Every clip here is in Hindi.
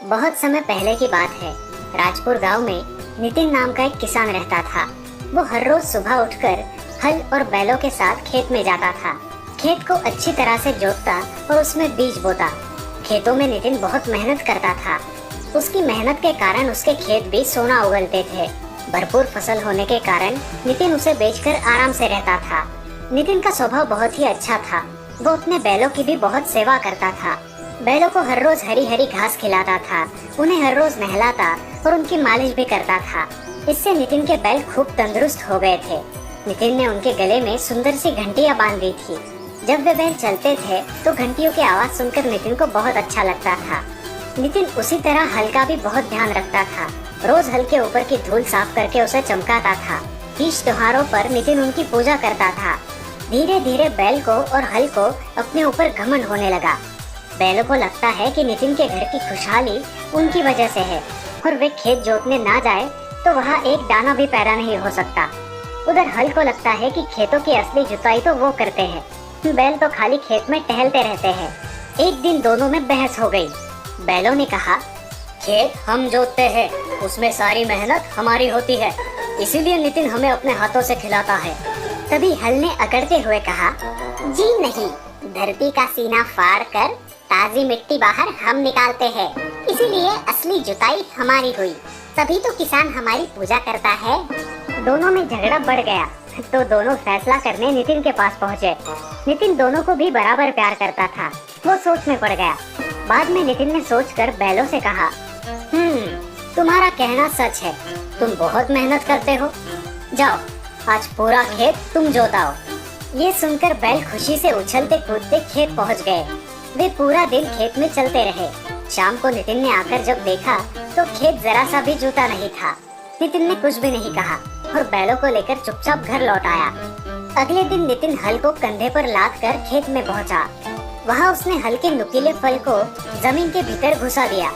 बहुत समय पहले की बात है। राजपुर गांव में नितिन नाम का एक किसान रहता था। वो हर रोज सुबह उठकर हल और बैलों के साथ खेत में जाता था। खेत को अच्छी तरह से जोतता और उसमें बीज बोता। खेतों में नितिन बहुत मेहनत करता था। उसकी मेहनत के कारण उसके खेत भी सोना उगलते थे। भरपूर फसल होने के कारण नितिन उसे बेचकर आराम से रहता था। नितिन का स्वभाव बहुत ही अच्छा था। वो अपने बैलों की भी बहुत सेवा करता था। बैलों को हर रोज हरी हरी घास खिलाता था, उन्हें हर रोज नहलाता और उनकी मालिश भी करता था। इससे नितिन के बैल खूब तंदुरुस्त हो गए थे। नितिन ने उनके गले में सुंदर सी घंटियां बांध दी थी। जब वे बैल चलते थे तो घंटियों की आवाज सुनकर नितिन को बहुत अच्छा लगता था। नितिन उसी तरह हल का भी बहुत ध्यान रखता था। रोज हल के ऊपर की धूल साफ करके उसे चमकाता था। तीज त्योहारों पर नितिन उनकी पूजा करता था। धीरे धीरे बैल को और हल को अपने ऊपर घमंड होने लगा। बैलों को लगता है कि नितिन के घर की खुशहाली उनकी वजह से है और वे खेत जोतने ना जाए तो वहाँ एक दाना भी पैदा नहीं हो सकता। उधर हल को लगता है कि खेतों की असली जुताई तो वो करते हैं, बैल तो खाली खेत में टहलते रहते हैं। एक दिन दोनों में बहस हो गई। बैलों ने कहा, खेत हम जोतते हैं, उसमें सारी मेहनत हमारी होती है, इसीलिए नितिन हमें अपने हाथों से खिलाता है। तभी हल ने अकड़ते हुए कहा, जी नहीं, धरती का सीना फाड़ कर ताजी मिट्टी बाहर हम निकालते हैं, इसीलिए असली जुताई हमारी हुई, तभी तो किसान हमारी पूजा करता है। दोनों में झगड़ा बढ़ गया तो दोनों फैसला करने नितिन के पास पहुँचे। नितिन दोनों को भी बराबर प्यार करता था। वो सोच में पड़ गया। बाद में नितिन ने सोचकर बैलों से कहा, तुम्हारा कहना सच है, तुम बहुत मेहनत करते हो, जाओ आज पूरा खेत तुम जोताओ। ये सुनकर बैल खुशी से उछलते कूदते खेत पहुंच गए। वे पूरा दिन खेत में चलते रहे। शाम को नितिन ने आकर जब देखा तो खेत जरा सा भी जुता नहीं था। नितिन ने कुछ भी नहीं कहा और बैलों को लेकर चुपचाप घर लौट आया। अगले दिन नितिन हल को कंधे पर लाद कर खेत में पहुंचा। वहां उसने हल के नुकीले फल को जमीन के भीतर घुसा दिया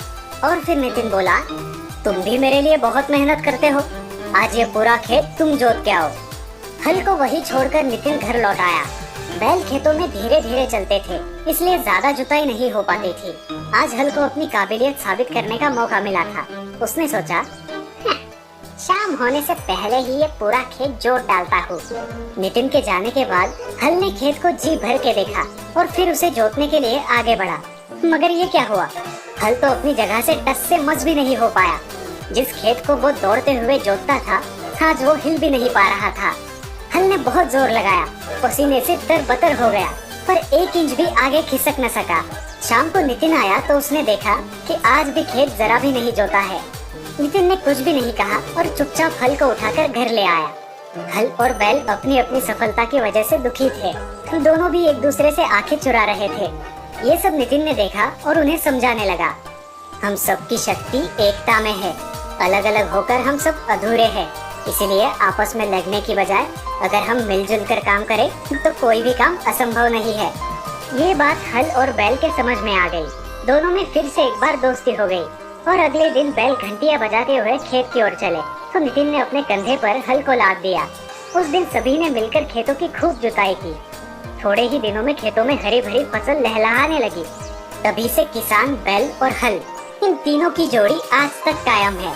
और फिर नितिन बोला, तुम भी मेरे लिए बहुत मेहनत करते हो, आज ये पूरा खेत तुम जोत के आओ। हल को वही छोड़कर नितिन घर लौट आया। बैल खेतों में धीरे धीरे चलते थे, इसलिए ज्यादा जुताई नहीं हो पाती थी। आज हल को अपनी काबिलियत साबित करने का मौका मिला था। उसने सोचा, शाम होने से पहले ही ये पूरा खेत जोत डालता हूँ। नितिन के जाने के बाद हल ने खेत को जी भर के देखा और फिर उसे जोतने के लिए आगे बढ़ा। मगर ये क्या हुआ, हल तो अपनी जगह से टस से मस भी नहीं हो पाया। जिस खेत को वो दौड़ते हुए जोतता था, आज वो हिल भी नहीं पा रहा था। हल ने बहुत जोर लगाया, पसीने से तरबतर हो गया, पर एक इंच भी आगे खिसक न सका। शाम को नितिन आया तो उसने देखा कि आज भी खेत जरा भी नहीं जोता है। नितिन ने कुछ भी नहीं कहा और चुपचाप हल को उठाकर घर ले आया। हल और बैल अपनी अपनी सफलता की वजह से दुखी थे। दोनों भी एक दूसरे से आंखें चुरा रहे थे। ये सब नितिन ने देखा और उन्हें समझाने लगा, हम सबकी शक्ति एकता में है, अलग अलग होकर हम सब अधूरे हैं, इसीलिए आपस में लड़ने की बजाय अगर हम मिलजुल कर काम करें तो कोई भी काम असंभव नहीं है। ये बात हल और बैल के समझ में आ गई। दोनों में फिर से एक बार दोस्ती हो गई और अगले दिन बैल घंटियां बजाते हुए खेत की ओर चले तो नितिन ने अपने कंधे पर हल को लाद दिया। उस दिन सभी ने मिलकर खेतों की खूब जुताई की। थोड़े ही दिनों में खेतों में हरी भरी फसल लहलहाने लगी। तभी से किसान, बैल और हल, इन तीनों की जोड़ी आज तक कायम है।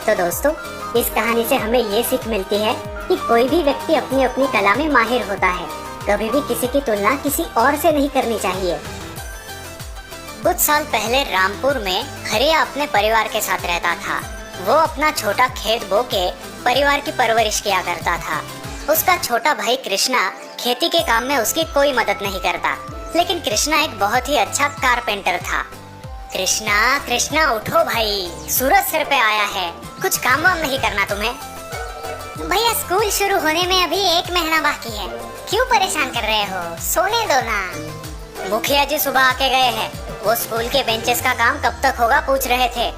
तो दोस्तों, इस कहानी से हमें ये सीख मिलती है कि कोई भी व्यक्ति अपनी अपनी कला में माहिर होता है। कभी भी किसी की तुलना किसी और से नहीं करनी चाहिए। कुछ साल पहले रामपुर में हरिया अपने परिवार के साथ रहता था। वो अपना छोटा खेत बो के परिवार की परवरिश किया करता था। उसका छोटा भाई कृष्णा खेती के काम में उसकी कोई मदद नहीं करता, लेकिन कृष्णा एक बहुत ही अच्छा कारपेंटर था। कृष्णा, कृष्णा उठो भाई, सूरज सिर पे आया है, कुछ काम वाम नहीं करना तुम्हें? भैया स्कूल शुरू होने में अभी 1 महीना बाकी है, क्यों परेशान कर रहे हो, सोने दो ना। मुखिया जी सुबह आके गए हैं, वो स्कूल के बेंचेस का काम कब तक होगा पूछ रहे थे।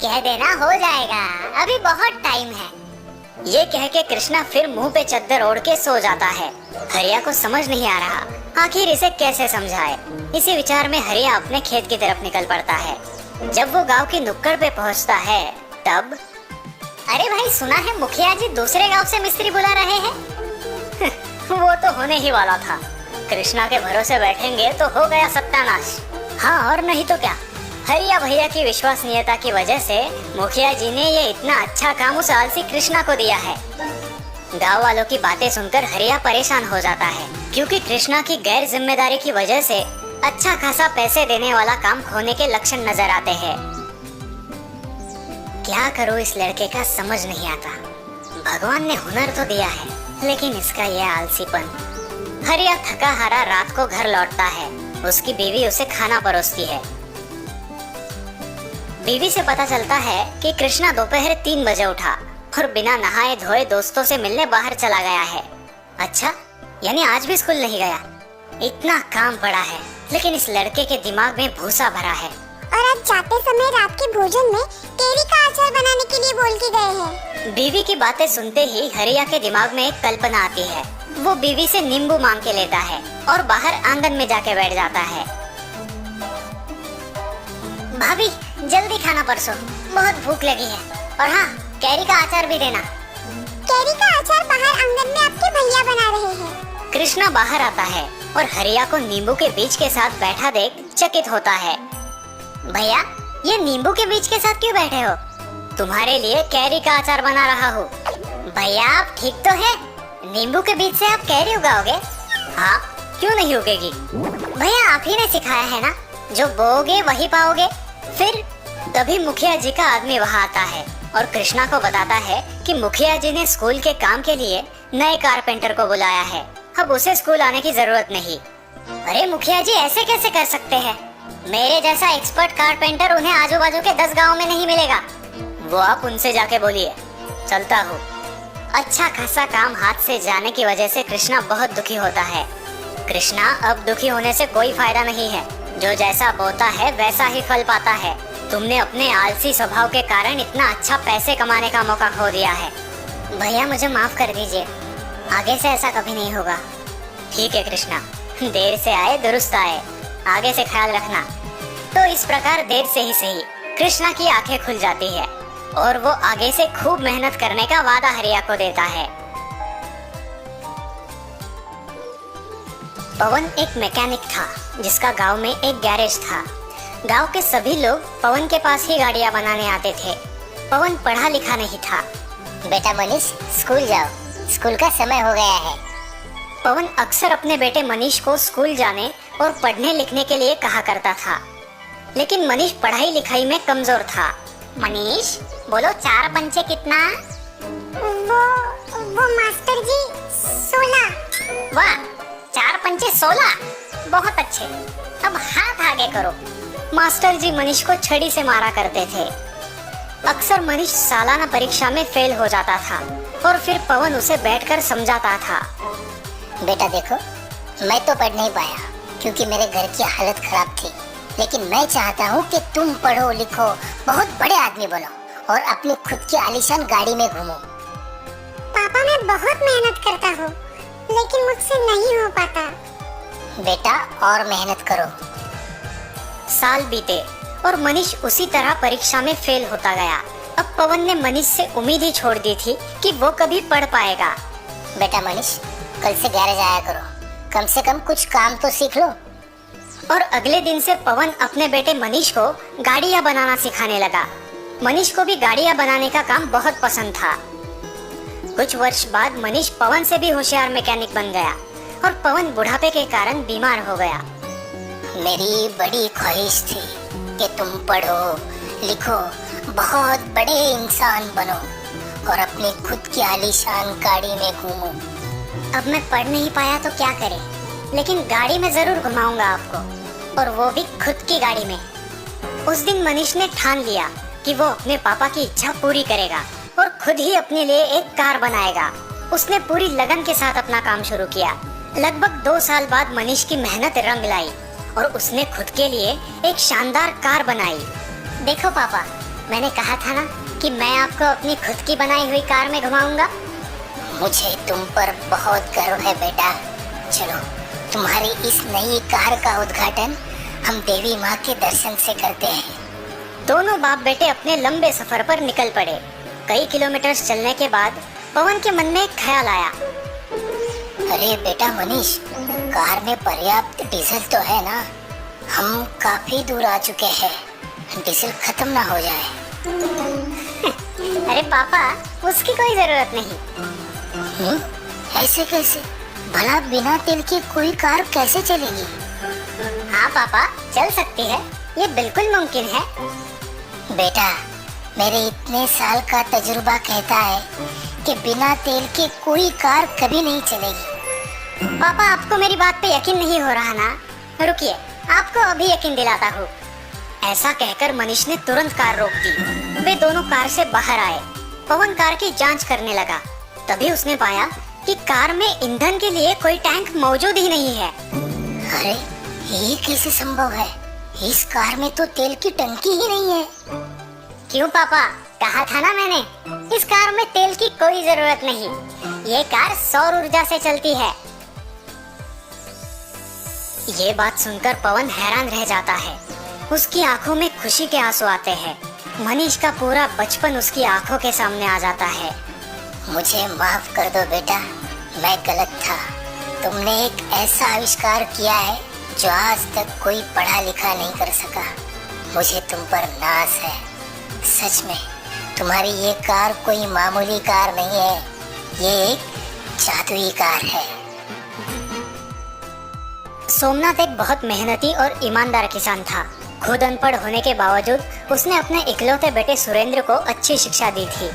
कह देना हो जाएगा, अभी बहुत टाइम है। ये कह के कृष्णा फिर मुंह पे चद्दर ओढ़ के सो जाता है। हरिया को समझ नहीं आ रहा आखिर इसे कैसे समझाए। इसी विचार में हरिया अपने खेत की तरफ निकल पड़ता है। जब वो गांव की नुक्कड़ पे पहुंचता है तब, अरे भाई सुना है मुखिया जी दूसरे गांव से मिस्त्री बुला रहे हैं। वो तो होने ही वाला था। कृष्णा के भरोसे बैठेंगे तो हो गया सत्यानाश। हाँ और नहीं तो क्या। हरिया भैया की विश्वसनीयता की वजह से मुखिया जी ने ये इतना अच्छा काम उस आलसी कृष्णा को दिया है। गांव वालों की बातें सुनकर हरिया परेशान हो जाता है, क्योंकि कृष्णा की गैर जिम्मेदारी की वजह से अच्छा खासा पैसे देने वाला काम खोने के लक्षण नजर आते हैं। क्या करूं इस लड़के का समझ नहीं आता। भगवान ने हुनर तो दिया है, लेकिन इसका यह आलसीपन। हरिया थका हारा रात को घर लौटता है। उसकी बीवी उसे खाना परोसती है। बीवी से पता चलता है कि कृष्णा दोपहर 3 बजे उठा और बिना नहाए धोए दोस्तों से मिलने बाहर चला गया है। अच्छा, यानी आज भी स्कूल नहीं गया। इतना काम पड़ा है, लेकिन इस लड़के के दिमाग में भूसा भरा है। और आज जाते समय रात के भोजन में केरी का अचार बनाने के लिए बोल के गए हैं। बीवी की बातें सुनते ही हरिया के दिमाग में एक कल्पना आती है। वो बीवी से नींबू मांग के लेता है और बाहर आंगन में जाके बैठ जाता है। भाभी, जल्दी खाना परसो, बहुत भूख लगी है। और हाँ, कैरी का अचार भी देना। कैरी का अचार बाहर आंगन में आपके भैया बना रहे हैं। कृष्णा बाहर आता है और हरिया को नींबू के बीज के साथ बैठा देख चकित होता है। भैया, ये नींबू के बीज के साथ क्यों बैठे हो? तुम्हारे लिए कैरी का अचार बना रहा हूँ। भैया, आप ठीक तो है? नींबू के बीज से आप कैरी उगाओगे? हाँ, क्यों नहीं उगेगी? भैया, आप ही ने सिखाया है ना, जो बोओगे वही पाओगे। फिर तभी मुखिया जी का आदमी वहाँ आता है और कृष्णा को बताता है कि मुखिया जी ने स्कूल के काम के लिए नए कारपेंटर को बुलाया है। अब उसे स्कूल आने की जरूरत नहीं। अरे मुखिया जी, ऐसे कैसे कर सकते हैं? मेरे जैसा एक्सपर्ट कारपेंटर उन्हें आजू बाजू के 10 गाँव में नहीं मिलेगा। वो आप उनसे जाके बोलिए, चलता हूँ। अच्छा खासा काम हाथ से जाने की वजह से कृष्णा बहुत दुखी होता है। कृष्णा, अब दुखी होने से कोई फायदा नहीं है। जो जैसा बोता है वैसा ही फल पाता है। तुमने अपने आलसी स्वभाव के कारण इतना अच्छा पैसे कमाने का मौका खो दिया है। भैया, मुझे माफ कर दीजिए, आगे से ऐसा कभी नहीं होगा। ठीक है कृष्णा, देर से आए दुरुस्त आए, आगे से ख्याल रखना। तो इस प्रकार देर से ही सही कृष्णा की आंखें खुल जाती है और वो आगे से खूब मेहनत करने का वादा हरिया को देता है। पवन एक मैकेनिक था जिसका गांव में एक गैरेज था। गांव के सभी लोग पवन के पास ही गाड़ियां बनाने आते थे। पवन पढ़ा लिखा नहीं था। बेटा मनीष, स्कूल जाओ, स्कूल का समय हो गया है। पवन अक्सर अपने बेटे मनीष को स्कूल जाने और पढ़ने लिखने के लिए कहा करता था, लेकिन मनीष पढ़ाई लिखाई में कमजोर था। मनीष, बोलो 4 पंचे कितना? वो मास्टर जी 16। वाह, 4 पंचे 16, बहुत अच्छे। अब हाथ आगे करो। मास्टर जी मनीष को छड़ी से मारा करते थे। अक्सर मनीष सालाना परीक्षा में फेल हो जाता था और फिर पवन उसे बैठकर समझाता था। बेटा देखो, मैं तो पढ़ नहीं पाया क्योंकि मेरे घर की हालत खराब थी, लेकिन मैं चाहता हूँ कि तुम पढ़ो लिखो, बहुत बड़े आदमी बनो और अपनी खुद की आलीशान गाड़ी में घूमो। पापा, मैं बहुत मेहनत करता हूँ, लेकिन मुझसे नहीं हो पाता। बेटा, और मेहनत करो। साल बीते और मनीष उसी तरह परीक्षा में फेल होता गया। अब पवन ने मनीष से उम्मीद ही छोड़ दी थी कि वो कभी पढ़ पाएगा। बेटा मनीष, कल से गैरेज आया करो, कम से कम कुछ काम तो सीख लो। और अगले दिन से पवन अपने बेटे मनीष को गाड़ियां बनाना सिखाने लगा। मनीष को भी गाड़ियां बनाने का काम बहुत पसंद था। कुछ वर्ष बाद मनीष पवन से भी होशियार मैकेनिक बन गया और पवन बुढ़ापे के कारण बीमार हो गया। मेरी बड़ी ख्वाहिश थी कि तुम पढ़ो लिखो, बहुत बड़े इंसान बनो और अपनी खुद की आलीशान गाड़ी में घूमो। अब मैं पढ़ नहीं पाया तो क्या करे, लेकिन गाड़ी में जरूर घुमाऊंगा आपको, और वो भी खुद की गाड़ी में। उस दिन मनीष ने ठान लिया कि वो अपने पापा की इच्छा पूरी करेगा और खुद ही अपने लिए एक कार बनाएगा। उसने पूरी लगन के साथ अपना काम शुरू किया। लगभग 2 साल बाद मनीष की मेहनत रंग लाई और उसने खुद के लिए एक शानदार कार बनाई। देखो पापा, मैंने कहा था ना कि मैं आपको अपनी खुद की बनाई हुई कार में घुमाऊंगा। मुझे तुम पर बहुत गर्व है बेटा। चलो, तुम्हारी इस नई कार का उद्घाटन हम देवी माँ के दर्शन से करते हैं। दोनों बाप बेटे अपने लंबे सफर पर निकल पड़े। कई किलोमीटर चलने के बाद पवन के मन में एक ख्याल आया। अरे बेटा मनीष, कार में पर्याप्त डीजल तो है ना? हम काफी दूर आ चुके हैं, डीजल खत्म ना हो जाए। अरे पापा, उसकी कोई जरूरत नहीं। ऐसे कैसे? भला बिना तेल के कोई कार कैसे चलेगी? हाँ पापा, चल सकती है, ये बिल्कुल मुमकिन है। बेटा, मेरे इतने साल का तजुर्बा कहता है कि बिना तेल के कोई कार कभी नहीं चलेगी। पापा, आपको मेरी बात पे यकीन नहीं हो रहा ना? रुकिए, आपको अभी यकीन दिलाता हूँ। ऐसा कहकर मनीष ने तुरंत कार रोक दी। वे दोनों कार से बाहर आए। पवन कार की जांच करने लगा। तभी उसने पाया कि कार में ईंधन के लिए कोई टैंक मौजूद ही नहीं है। अरे, ये कैसे संभव है? इस कार में तो तेल की टंकी ही नहीं है। क्यों पापा, कहा था ना मैंने, इस कार में तेल की कोई जरूरत नहीं। ये कार सौर ऊर्जा से चलती है। ये बात सुनकर पवन हैरान रह जाता है। उसकी आंखों में खुशी के आंसू आते हैं। मनीष का पूरा बचपन उसकी आंखों के सामने आ जाता है। मुझे माफ कर दो बेटा, मैं गलत था। तुमने एक ऐसा आविष्कार किया है जो आज तक कोई पढ़ा लिखा नहीं कर सका। मुझे तुम पर नाज है। सच में तुम्हारी ये कार कोई मामूली कार नहीं है, ये एक जादुई कार है। सोमनाथ एक बहुत मेहनती और ईमानदार किसान था। खुद अनपढ़ होने के बावजूद उसने अपने इकलौते बेटे सुरेंद्र को अच्छी शिक्षा दी थी।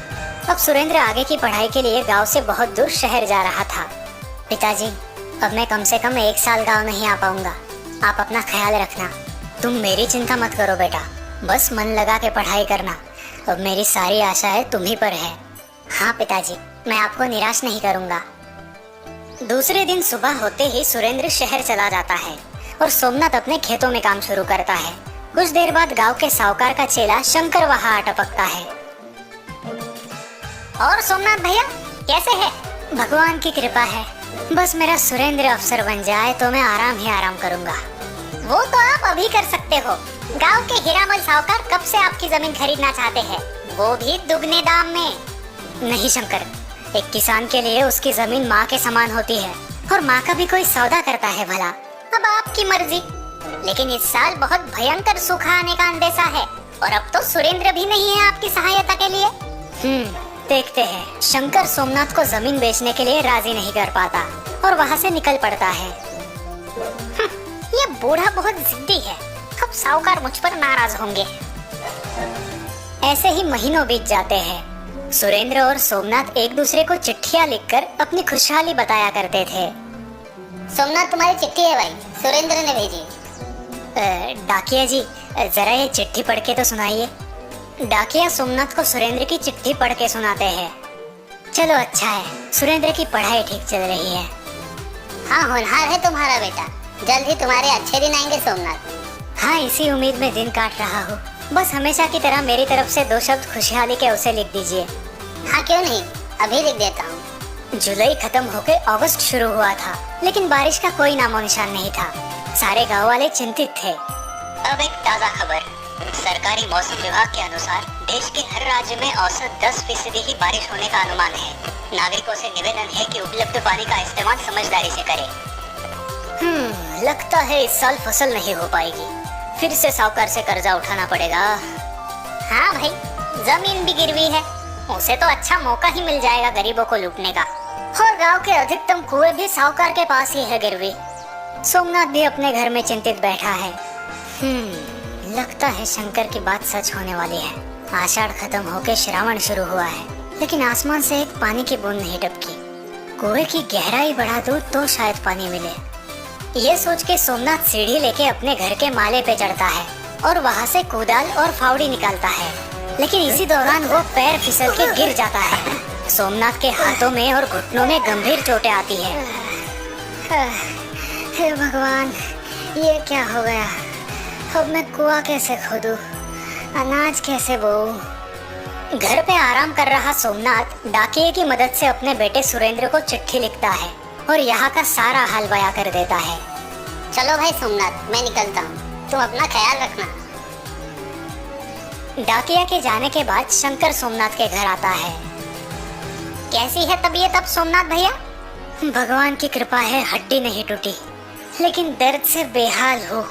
अब सुरेंद्र आगे की पढ़ाई के लिए गांव से बहुत दूर शहर जा रहा था। पिताजी, अब मैं कम से कम 1 साल गांव नहीं आ पाऊंगा। आप अपना ख्याल रखना। तुम मेरी चिंता मत करो बेटा, बस मन लगा के पढ़ाई करना। अब मेरी सारी आशाएं तुम ही पर है। हाँ पिताजी, मैं आपको निराश नहीं करूंगा। दूसरे दिन सुबह होते ही सुरेंद्र शहर चला जाता है और सोमनाथ अपने खेतों में काम शुरू करता है। कुछ देर बाद गांव के साहूकार का चेला शंकर वहां टपकता है। और सोमनाथ भैया कैसे है? भगवान की कृपा है। बस मेरा सुरेंद्र अफसर बन जाए तो मैं आराम ही आराम करूंगा। वो तो आप अभी कर सकते हो। गांव के हीरामल साहूकार कब से आपकी जमीन खरीदना चाहते हैं, वो भी दुगने दाम में। नहीं शंकर, एक किसान के लिए उसकी जमीन माँ के समान होती है और माँ का भी कोई सौदा करता है भला। अब आपकी मर्जी। लेकिन इस साल बहुत भयंकर सूखा आने का अंदेशा है और अब तो सुरेंद्र भी नहीं है आपकी सहायता के लिए। देखते हैं। शंकर सोमनाथ को जमीन बेचने के लिए राजी नहीं कर पाता और वहाँ से निकल पड़ता है। ये बूढ़ा बहुत जिद्दी है, अब साहूकार मुझ पर नाराज होंगे। ऐसे ही महीनों बीत जाते हैं। सुरेंद्र और सोमनाथ एक दूसरे को चिट्ठियां लिखकर अपनी खुशहाली बताया करते थे। सोमनाथ, तुम्हारी चिट्ठी है भाई, सुरेंद्र ने भेजी। डाकिया जी, जरा ये चिट्ठी पढ़ के तो सुनाइए। डाकिया सोमनाथ को सुरेंद्र की चिट्ठी पढ़ के सुनाते हैं। चलो अच्छा है, सुरेंद्र की पढ़ाई ठीक चल रही है। हाँ, होनहार है तुम्हारा बेटा। जल्द ही तुम्हारे अच्छे दिन आएंगे सोमनाथ। हाँ, इसी उम्मीद में दिन काट रहा हूँ। बस हमेशा की तरह मेरी तरफ से 2 शब्द खुशहाली के उसे लिख दीजिए। हाँ क्यों नहीं, अभी लिख देता हूँ। जुलाई खत्म होकर अगस्त शुरू हुआ था, लेकिन बारिश का कोई नामो निशान नहीं था। सारे गांव वाले चिंतित थे। अब एक ताज़ा खबर। सरकारी मौसम विभाग के अनुसार देश के हर राज्य में औसत 10% ही बारिश होने का अनुमान है। नागरिकों से निवेदन है कि उपलब्ध पानी का इस्तेमाल समझदारी से करें। लगता है इस साल फसल नहीं हो पाएगी। फिर से साहूकार से कर्जा उठाना पड़ेगा। हाँ भाई, जमीन भी गिरवी है, उसे तो अच्छा मौका ही मिल जाएगा गरीबों को लूटने का। और गांव के अधिकतम कुएं भी साहूकार के पास ही है गिरवी। सोमनाथ भी अपने घर में चिंतित बैठा है। लगता है शंकर की बात सच होने वाली है। आषाढ़ खत्म होकर श्रावण शुरू हुआ है, लेकिन आसमान से एक पानी की बूंद नहीं टपकी। कुएं की गहराई बढ़ा दूं तो शायद पानी मिले। ये सोच के सोमनाथ सीढ़ी लेके अपने घर के माले पे चढ़ता है और वहाँ से कुदाल और फावड़ी निकालता है। लेकिन इसी दौरान वो पैर फिसल के गिर जाता है। सोमनाथ के हाथों में और घुटनों में गंभीर चोटें आती है। हे भगवान, ये क्या हो गया? अब मैं कुआं कैसे खोदूं? अनाज कैसे बोऊं? घर पे आराम कर रहा सोमनाथ डाकिये की मदद से अपने बेटे सुरेंद्र को चिट्ठी लिखता है और यहाँ का सारा हाल बयां कर देता है। चलो भाई सोमनाथ, मैं निकलता हूँ, तुम अपना ख्याल रखना। डाकिया के जाने के बाद शंकर सोमनाथ के घर आता है। कैसी है तबीयत अब सोमनाथ भैया? भगवान की कृपा है, हड्डी नहीं टूटी, लेकिन दर्द से बेहाल हो।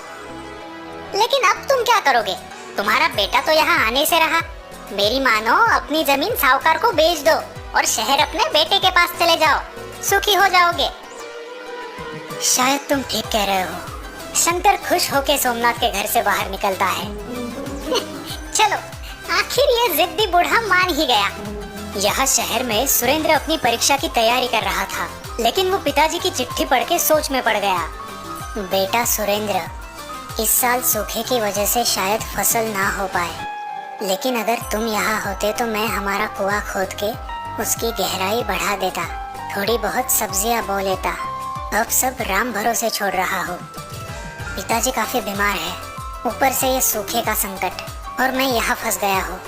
लेकिन अब तुम क्या करोगे? तुम्हारा बेटा तो यहाँ आने से रहा। मेरी मानो अपनी जमीन साहूकार को बेच दो और शहर अपने बेटे के पास चले जाओ, सुखी हो जाओगे। शायद तुम ठीक कह रहे हो। शंकर खुश होके सोमनाथ के घर से बाहर निकलता है। चलो, आखिर ये जिद्दी बूढ़ा मान ही गया। यहाँ शहर में सुरेंद्र अपनी परीक्षा की तैयारी कर रहा था, लेकिन वो पिताजी की चिट्ठी पढ़ के सोच में पड़ गया। बेटा सुरेंद्र, इस साल सूखे की वजह से शायद फसल ना हो पाए, लेकिन अगर तुम यहाँ होते तो मैं हमारा कुआं खोद के उसकी गहराई बढ़ा देता, थोड़ी बहुत सब्जियाँ बो लेता। अब सब राम भरोसे छोड़ रहा हूँ। पिताजी काफी बीमार है, ऊपर से ये सूखे का संकट, और मैं यहाँ फंस गया हूँ।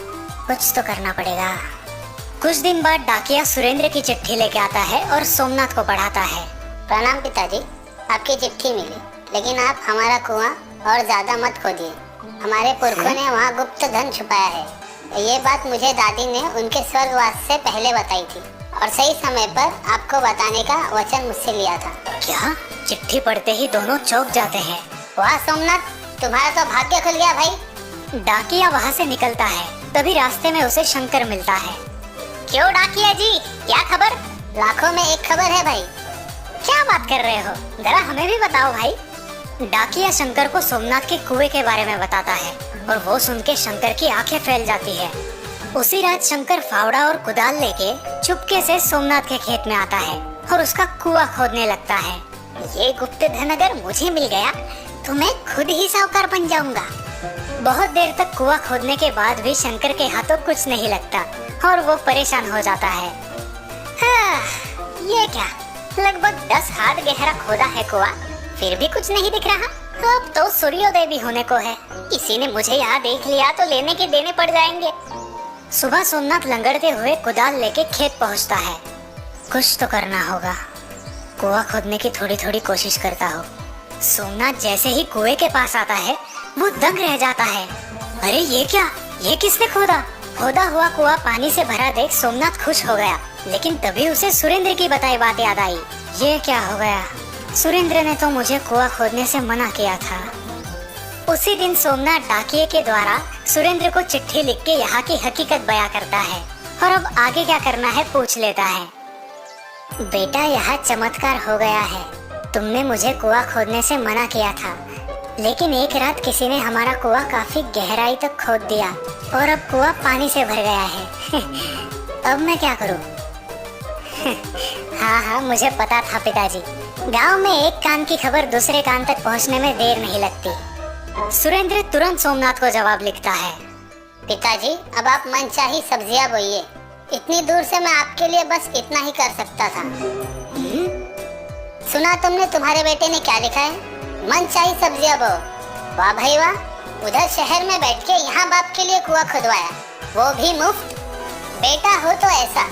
कुछ तो करना पड़ेगा। कुछ दिन बाद डाकिया सुरेंद्र की चिट्ठी लेके आता है और सोमनाथ को पढ़ाता है। प्रणाम पिताजी, आपकी चिट्ठी मिली, लेकिन आप हमारा कुआं और ज्यादा मत खोदिए। हमारे पुरखों ने वहाँ गुप्त धन छुपाया है। ये बात मुझे दादी ने उनके स्वर्गवास से पहले बताई थी, और सही समय पर आपको बताने का वचन मुझसे लिया था। क्या? चिट्ठी पढ़ते ही दोनों चौंक जाते हैं। वाह सोमनाथ, तुम्हारा तो भाग्य खुल गया भाई। डाकिया वहाँ से निकलता है, तभी रास्ते में उसे शंकर मिलता है। क्यों डाकिया जी, क्या खबर? लाखों में एक खबर है भाई। क्या बात कर रहे हो, जरा हमें भी बताओ भाई। डाकिया शंकर को सोमनाथ के कुएं के बारे में बताता है, और वो सुन के शंकर की आंखें फैल जाती है। उसी रात शंकर फावड़ा और कुदाल लेके चुपके से सोमनाथ के खेत में आता है और उसका कुआं खोदने लगता है। ये गुप्त धन अगर मुझे मिल गया तो मैं खुद ही साहूकार बन जाऊंगा। बहुत देर तक कुआं खोदने के बाद भी शंकर के हाथों कुछ नहीं लगता और वो परेशान हो जाता है। हाँ, ये क्या, लगभग 10 हाथ गहरा खोदा है कुआं, फिर भी कुछ नहीं दिख रहा। अब तो सूर्योदय भी होने को है। किसी ने मुझे यहाँ देख लिया तो लेने के देने पड़ जाएंगे। सुबह सोमनाथ लंगड़ते हुए कुदाल लेके खेत पहुँचता है। कुछ तो करना होगा। कुआं खोदने की थोड़ी थोड़ी कोशिश करता हूँ। सोमनाथ जैसे ही कुएं के पास आता है वो दंग रह जाता है। अरे ये क्या, ये किसने खोदा? खोदा हुआ कुआं पानी से भरा देख सोमनाथ खुश हो गया, लेकिन तभी उसे सुरेंद्र की बताई बात याद आई। ये क्या हो गया? सुरेंद्र ने तो मुझे कुआं खोदने से मना किया था। उसी दिन सोमनाथ डाकिये के द्वारा सुरेंद्र को चिट्ठी लिख के यहाँ की हकीकत बयां करता है, और अब आगे क्या करना है पूछ लेता है। बेटा, यहाँ चमत्कार हो गया है। तुमने मुझे कुआं खोदने से मना किया था, लेकिन एक रात किसी ने हमारा कुआं काफी गहराई तक खोद दिया और अब कुआं पानी से भर गया है। अब मैं क्या करूं? हाँ, मुझे पता था पिताजी। गांव में एक कान की खबर दूसरे कान तक पहुंचने में देर नहीं लगती। सुरेंद्र तुरंत सोमनाथ को जवाब लिखता है। पिताजी, अब आप मनचाही सब्जियां बोइए। इतनी दूर से मैं आपके लिए बस इतना ही कर सकता था। सुना तुमने तुम्हारे बेटे ने क्या लिखा है? मनचाही सब्जियां बो। वाह भाई वाह, उधर शहर में बैठ के यहाँ बाप के लिए कुआं खुदवाया, वो भी मुफ्त। बेटा हो तो ऐसा,